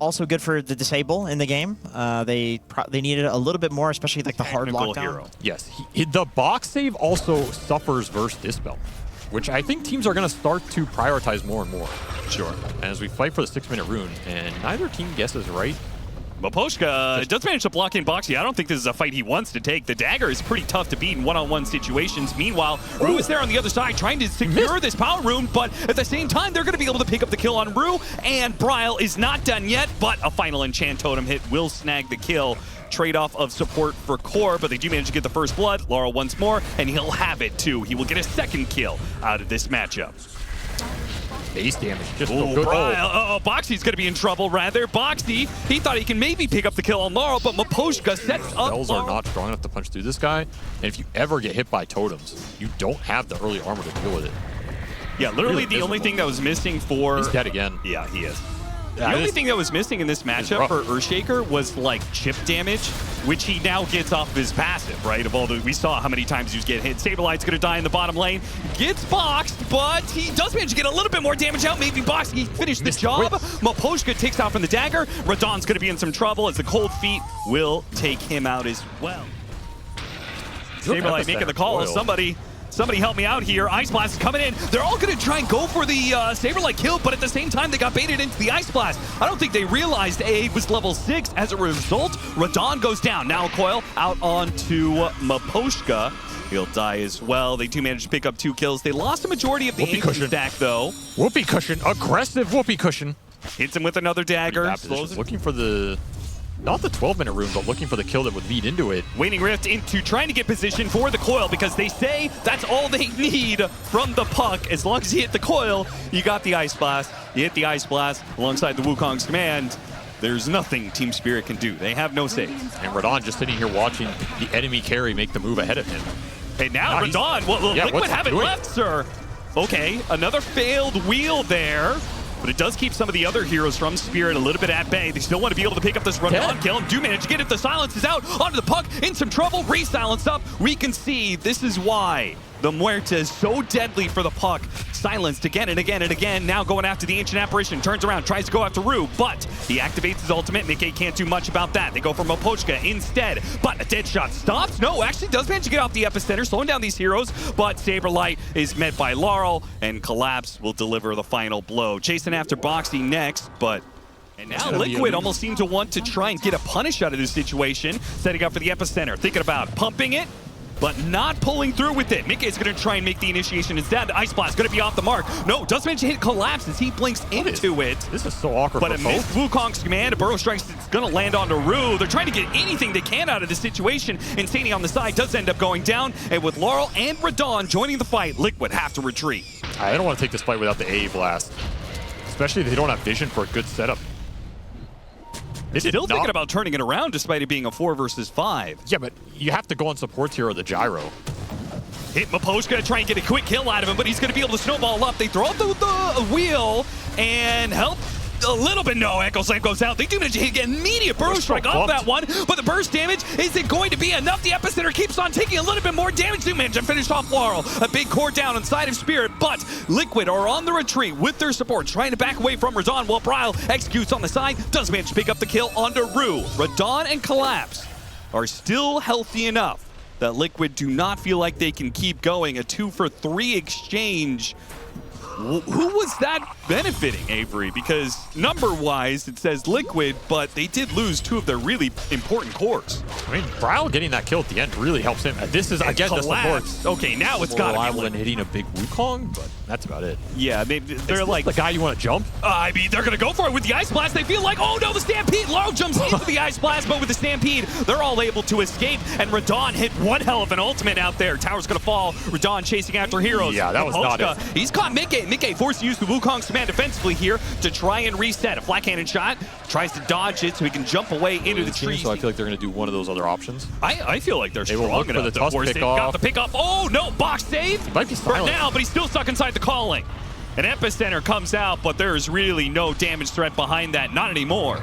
also good for the disable in the game. They needed a little bit more, especially like the hard lockdown. Hero. Yes, the box save also suffers versus Dispel, which I think teams are going to start to prioritize more and more. Sure. As we fight for the 6-minute rune, and neither team guesses right. Maposhka does manage to block in Boxy. I don't think this is a fight he wants to take. The dagger is pretty tough to beat in one-on-one situations. Meanwhile, Rue is there on the other side trying to secure this power rune, but at the same time, they're going to be able to pick up the kill on Rue, and Bryle is not done yet, but a final enchant totem hit will snag the kill. Trade-off of support for Core, but they do manage to get the first blood. Laurel once more, and he'll have it too. He will get a second kill out of this matchup. Base damage, just so good. Boxy's going to be in trouble, rather. Boxy, he thought he can maybe pick up the kill on Laurel, but Maposhka sets up Spells are not strong enough to punch through this guy, and if you ever get hit by totems, you don't have the early armor to deal with it. Yeah, literally the only thing that was missing for... He's dead again. Yeah, he is. The only thing that was missing in this matchup for Earthshaker was like chip damage, which he now gets off of his passive, right? Of all the, we saw how many times he was getting hit. Saberlight's gonna die in the bottom lane. Gets boxed, but he does manage to get a little bit more damage out. Maybe boxed, he finished the job. Maposhka takes out from the dagger. Radon's gonna be in some trouble as the cold feet will take him out as well. Saberlight making the call. Somebody help me out here. Ice Blast is coming in. They're all going to try and go for the Saberlight kill, but at the same time, they got baited into the Ice Blast. I don't think they realized A was level 6. As a result, Radon goes down. Now Coil out onto Maposhka. He'll die as well. They do manage to pick up 2 kills. They lost the majority of the aim stack, though. Whoopee cushion. Aggressive whoopee cushion. Hits him with another dagger. Looking for the... Not the 12-minute rune, but looking for the kill that would lead into it. Waning Rift into trying to get position for the coil because they say that's all they need from the puck. As long as you hit the coil, you got the Ice Blast. You hit the Ice Blast alongside the Wukong's command. There's nothing Team Spirit can do. They have no saves. And Radon just sitting here watching the enemy carry make the move ahead of him. Hey, now Radon, Liquid haven't left, sir. Okay, another failed wheel there. But it does keep some of the other heroes from Spirit a little bit at bay. They still want to be able to pick up this Radon kill and do manage to get it. The silence is out onto the puck, in some trouble, re-silence up. We can see this is why the Muerta is so deadly for the puck. Silenced again and again and again. Now going after the Ancient Apparition. Turns around, tries to go after Rue, but he activates his ultimate. Mickey can't do much about that. They go for Maposhka instead, but a dead shot stops. No, actually does manage to get off the epicenter, slowing down these heroes, but Saberlight is met by Laurel, and Collapse will deliver the final blow. Chasing after Boxy next, but... And now Liquid almost seem to want to try and get a punish out of this situation. Setting up for the epicenter, thinking about pumping it, but not pulling through with it. Mickey is going to try and make the initiation instead. Ice Blast going to be off the mark. No, does manage to hit Collapse as he blinks into it. This is so awkward but for both. Wukong's command, a Burrow Strikes is going to land onto Rue. They're trying to get anything they can out of this situation. Insani on the side does end up going down. And with Laurel and Radon joining the fight, Liquid have to retreat. I don't want to take this fight without the A Blast. Especially if they don't have vision for a good setup. They're still thinking about turning it around despite it being a 4 versus 5. Yeah, but you have to go on supports here or the gyro. Hit Maposhka, try and get a quick kill out of him, but he's going to be able to snowball up. They throw out the wheel and help a little bit. No, Echo Slam goes out. They do manage to get immediate burst strike off that one, but the burst damage isn't going to be enough. The epicenter keeps on taking a little bit more damage. They manage to finish off Laurel. A big core down inside of Spirit, but Liquid are on the retreat with their support, trying to back away from Radon while Bryle executes on the side. Does manage to pick up the kill onto Rue. Radon and Collapse are still healthy enough that Liquid do not feel like they can keep going. A 2-for-3 exchange. Who was that benefiting, Avery? Because number-wise, it says Liquid, but they did lose 2 of their really important cores. I mean, Bryle getting that kill at the end really helps him. This is, again, the support. Okay, now it's got to be reliable than hitting a big Wukong, but that's about it. Yeah, they're like... the guy you want to jump? I mean, they're going to go for it with the Ice Blast. They feel like, oh no, the Stampede! Laurel jumps into the Ice Blast, but with the Stampede, they're all able to escape, and Radon hit one hell of an ultimate out there. Tower's going to fall. Radon chasing after heroes. Yeah, that was not it. He's caught Mickey. Mickey forced to use the Wukong's command defensively here to try and reset. A flat cannon shot, tries to dodge it so he can jump away into the tree. So I feel like they're going to do one of those other options. I feel like they're strong will look enough for the toss pick off. Got the pick off. Oh no, box save He might be for now, but he's still stuck inside the calling. An epicenter comes out, but there is really no damage threat behind that. Not anymore.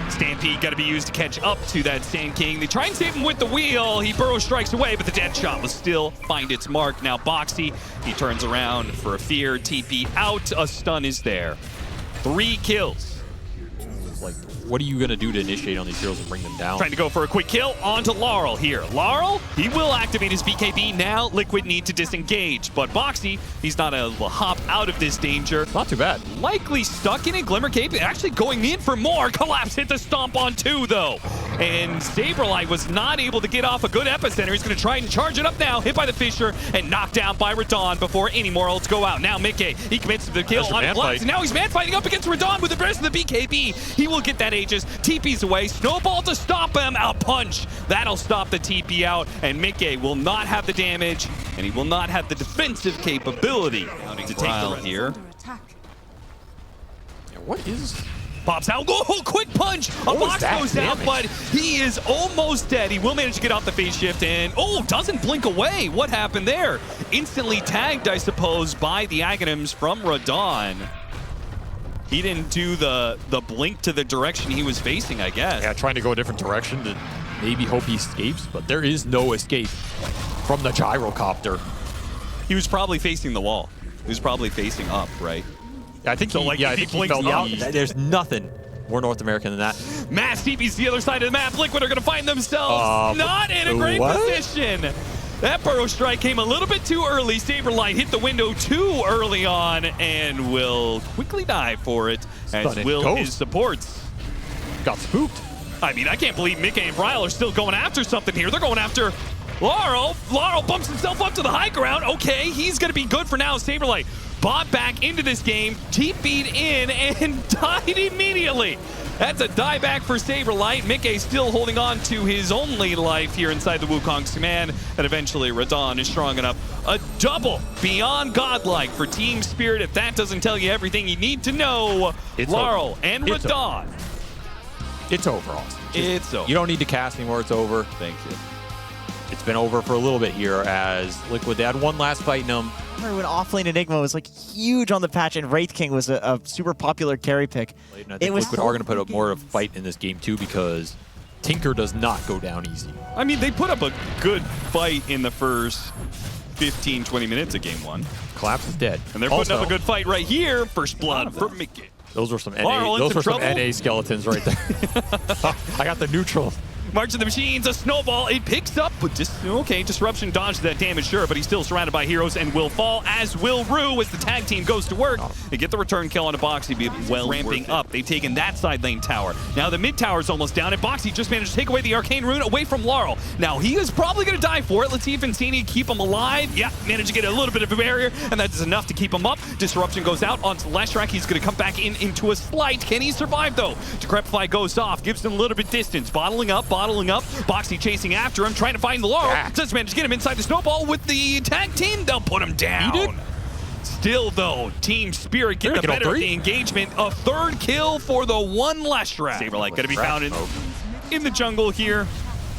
Stampede got to be used to catch up to that Sand King. They try and save him with the wheel. He burrow strikes away, but the dead shot will still find its mark. Now Boxy, he turns around for a fear. TP out. A stun is there. 3 kills Like, what are you going to do to initiate on these heroes and bring them down? Trying to go for a quick kill onto Laurel here. Laurel, he will activate his BKB. Now Liquid need to disengage. But Boxy, he's not able to hop out of this danger. Not too bad. Likely stuck in a Glimmer Cape. Actually going in for more. Collapse hit the stomp on 2, though. And Saberlight was not able to get off a good epicenter. He's going to try and charge it up now. Hit by the Fisher and knocked down by Radon before any more ults go out. Now Mickey, he commits to the kill on Flux. Now he's man fighting up against Radon with the rest of the BKB. He will get that Aegis. TP's away. Snowball to stop him. A punch. That'll stop the TP out. And Mickey will not have the damage, and he will not have the defensive capability to take the here. Yeah, what is... Pops out. Oh, quick punch. A box goes down, but he is almost dead. He will manage to get off the phase shift and, oh, doesn't blink away. What happened there? Instantly tagged, I suppose, by the Aghanims from Radon. He didn't do the blink to the direction he was facing, I guess. Yeah, trying to go a different direction to maybe hope he escapes, but there is no escape from the gyrocopter. He was probably facing the wall. He was probably facing up, right? I think so. I think he fell down. There's nothing more North American than that. Mass TP's the other side of the map. Liquid are going to find themselves not in a great position. That Burrow Strike came a little bit too early. Saberlight hit the window too early on and will quickly die for it, as will his supports. Got spooked. I mean, I can't believe Mickey and Bryle are still going after something here. They're going after Laurel. Laurel bumps himself up to the high ground. Okay, he's going to be good for now. Saberlight bought back into this game, TP'd in, and died immediately. That's a dieback for Saberlight. Mickey still holding on to his only life here inside the Wukong's command, and eventually Radon is strong enough. A double beyond godlike for Team Spirit. If that doesn't tell you everything you need to know, Laurel and Radon. It's over, Austin. It's over. You don't need to cast anymore. It's over. Thank you. It's been over for a little bit here as Liquid, they had one last fight in them. I remember when Offlane Enigma was like huge on the patch and Wraith King was a super popular carry pick. And I think Liquid are going to put up more of a fight in this game too, because Tinker does not go down easy. I mean, they put up a good fight in the first 15, 20 minutes of game 1. Collapse is dead. And they're putting up a good fight right here. First blood for Mickey. Those were some NA skeletons right there. I got the neutral. March of the Machines, a snowball. It picks up, but okay, Disruption dodged that damage, sure, but he's still surrounded by heroes and will fall, as will Rue, as the tag team goes to work. They get the return kill on a Boxy, be well ramping up. They've taken that side lane tower. Now the mid tower is almost down, and Boxy just managed to take away the Arcane Rune away from Laurel. Now he is probably going to die for it. Let's see if Insania keep him alive. Yeah, managed to get a little bit of a barrier, and that is enough to keep him up. Disruption goes out onto Leshrac. He's going to come back into a slight. Can he survive, though? Decrepify goes off, gives him a little bit distance. Bottling up. Boxy chasing after him, trying to find the Laurel. Does manage to get him inside the snowball with the tag team. They'll put him down. Still, though, Team Spirit get the better of the engagement. A third kill for the one Leshrac. Saberlight going to be found in the jungle here.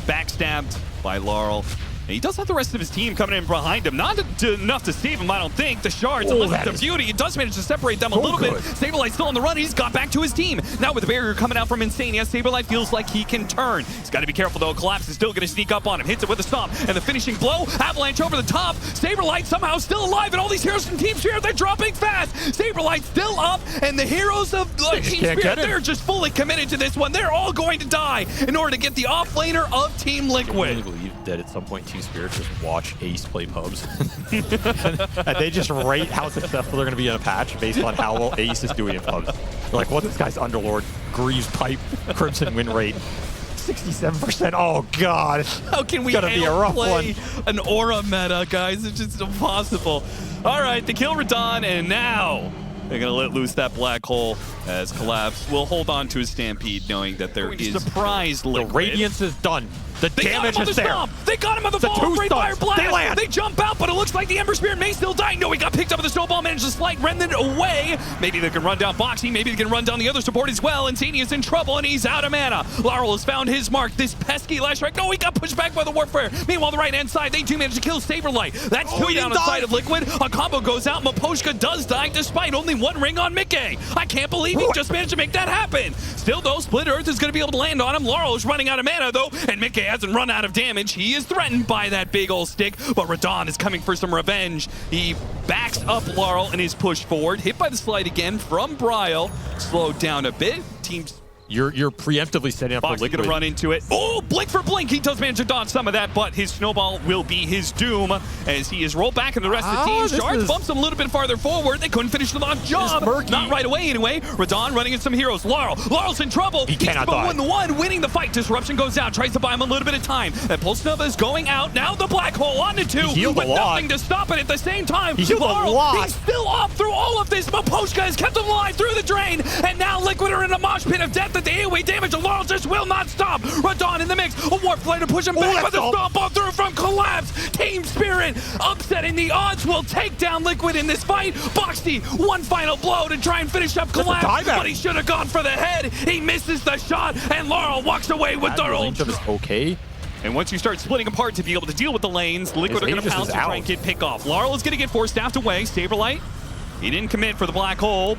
Backstabbed by Laurel. And he does have the rest of his team coming in behind him. Not enough to save him, I don't think. The shards, unless it's a beauty, it does manage to separate them a little bit. Saberlight's still on the run. He's got back to his team. Now with the barrier coming out from Insania, Saberlight feels like he can turn. He's got to be careful, though. Collapse is still going to sneak up on him. Hits it with a stomp. And the finishing blow, avalanche over the top. Saberlight somehow still alive. And all these heroes from Team Spirit, they're dropping fast. Saberlight still up. And the heroes of Team Spirit, they're just fully committed to this one. They're all going to die in order to get the offlaner of Team Liquid. I really believe that at some point Team Spirit just watch Ace play pubs. And they just rate how successful they're going to be in a patch based on how well Ace is doing in pubs. They're like, what's this guy's Underlord, Greaves Pipe, Crimson win rate? 67%. Oh, God. How can we play an aura meta, guys? It's just impossible. All right, they kill Radon, and now they're going to let loose that black hole as Collapse will hold on to his Stampede, knowing that there is surprise Liquid. The Radiance is done. The damage is there. They got him on the fall. Great Fire Blast. They land. They jump out, but it looks like the Ember Spirit may still die. No, he got picked up with the snowball, managed to slide Remnant away. Maybe they can run down Boxy. Maybe they can run down the other support as well. Insania's in trouble, and he's out of mana. Laurel has found his mark. This pesky Leshrac. No, he got pushed back by the Warfare. Meanwhile, the right-hand side, they do manage to kill Saberlight. That's two down on the side of Liquid. A combo goes out. Maposhka does die despite only one ring on Mickey. I can't believe he just managed to make that happen. Still, though, Split Earth is going to be able to land on him. Laurel is running out of mana, though, and Mickey hasn't run out of damage. He is threatened by that big old stick, but Radon is coming for some revenge. He backs up Laurel and is pushed forward. Hit by the slide again from Bryle. Slowed down a bit. Team You're preemptively setting up for Boxy Liquid to run into it. Oh, blink for blink. He does manage to dodge some of that, but his snowball will be his doom as he is rolled back and the rest of the team's charge bumps him a little bit farther forward. They couldn't finish the launch job. Not right away anyway. Radon running in some heroes. Laurel's in trouble. He cannot die. Win the one, winning the fight. Disruption goes down. Tries to buy him a little bit of time. That Pulse Nova is going out. Now the black hole on to 2 with nothing to stop it at the same time. He healed a lot. He's still off through all of this. Maposhka has kept him alive through the drain. And now Liquid are in a mosh pit of death at the AoE damage. Laurel just will not stop. Radon in the mix. A warp flare to push him back, but the stomp on through from Collapse. Team Spirit upsetting the odds will take down Liquid in this fight. Boxy, one final blow to try and finish up Collapse, but he should have gone for the head. He misses the shot, and Laurel walks away with the ultra. Okay. And once you start splitting apart to be able to deal with the lanes, Liquid are going to pounce and try and get pick off. Laurel is going to get force staffed away. Saberlight, he didn't commit for the black hole.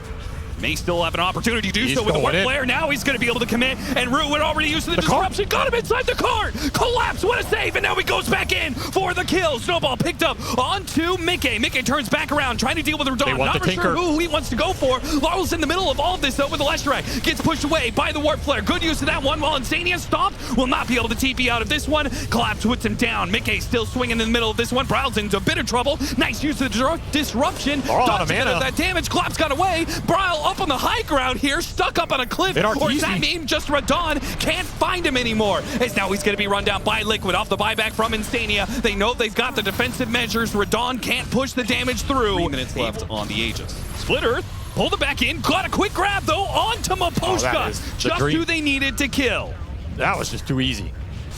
May still have an opportunity to do so with the warp flare. Now he's going to be able to commit, and Rue had already used the disruption. Got him inside the cart. Collapse, what a save, and now he goes back in for the kill. Snowball picked up onto Mickey. Mickey turns back around, trying to deal with Radon. Not sure who he wants to go for. Laurel's in the middle of all of this, though, with the Leshrac. Gets pushed away by the warp flare. Good use of that one, while Insania stopped. Will not be able to TP out of this one. Collapse puts him down. Mickey still swinging in the middle of this one. Bryle's into a bit of trouble. Nice use of the disruption. Dodging out of that damage. Collapse got away. Bryle up on the high ground here, stuck up on a cliff, or does that mean just Radon can't find him anymore? As now he's going to be run down by Liquid off the buyback from Insania. They know they've got the defensive measures. Radon can't push the damage through. 3 minutes left on the Aegis. Split Earth, pulled it back in, got a quick grab though onto Maposhka. Just who they needed to kill. That was just too easy.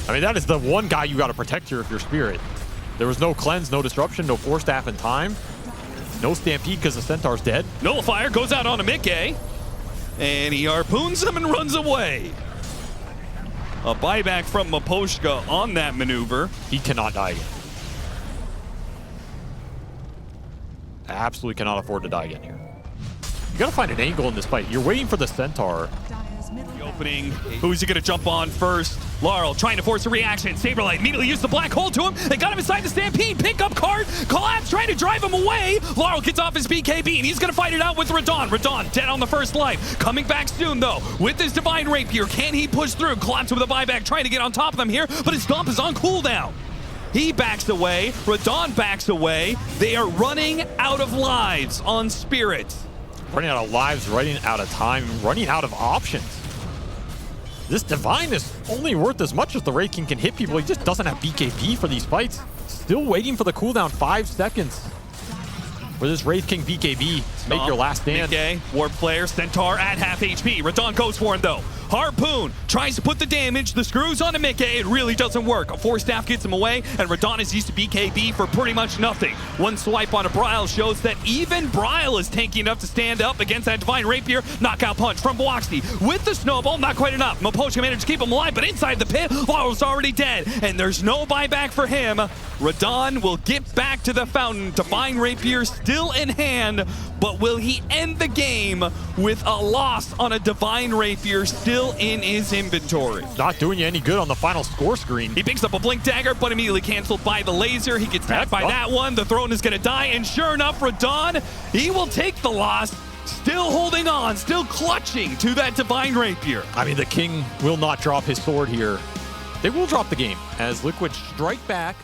I mean, that is the one guy you got to protect here if you're Spirit. There was no cleanse, no disruption, no force staff in time. No stampede because the Centaur's dead. Nullifier goes out on a Mickey. And he harpoons him and runs away. A buyback from Maposhka on that maneuver. He cannot die again. Absolutely cannot afford to die again here. You gotta find an angle in this fight. You're waiting for the Centaur. The opening. Who's he gonna jump on first? Laurel trying to force a reaction. Saberlight immediately used the black hole to him. They got him inside the stampede. Pick up card. Collapse trying to drive him away. Laurel gets off his BKB and he's gonna fight it out with Radon. Radon dead on the first life. Coming back soon though with his Divine Rapier. Can he push through? Collapse with a buyback trying to get on top of them here, but his stomp is on cooldown. He backs away. Radon backs away. They are running out of lives on Spirit. Running out of lives, running out of time, running out of options. This Divine is only worth as much as the Wraith King can hit people. He just doesn't have BKB for these fights. Still waiting for the cooldown, 5 seconds. For this Wraith King BKB to make your last stand. Mickey, warp flare, Centaur at half HP. Radon goes for him though. Harpoon tries to put the damage. The screws onto Mickey. It really doesn't work. A force staff gets him away, and Radon is used to BKB for pretty much nothing. One swipe on a Bryle shows that even Bryle is tanky enough to stand up against that Divine Rapier. Knockout punch from Boaxy with the snowball. Not quite enough. Maposhka managed to keep him alive, but inside the pit, Laurel's already dead, and there's no buyback for him. Radon will get back to the fountain. Divine Rapier still in hand, but will he end the game with a loss on a Divine Rapier still in his inventory? Not doing you any good on the final score screen. He picks up a Blink Dagger, but immediately canceled by the laser. He gets tapped by that one. The throne is going to die, and sure enough, Radon, he will take the loss. Still holding on, still clutching to that Divine Rapier. I mean, the King will not drop his sword here. They will drop the game as Liquid strike back.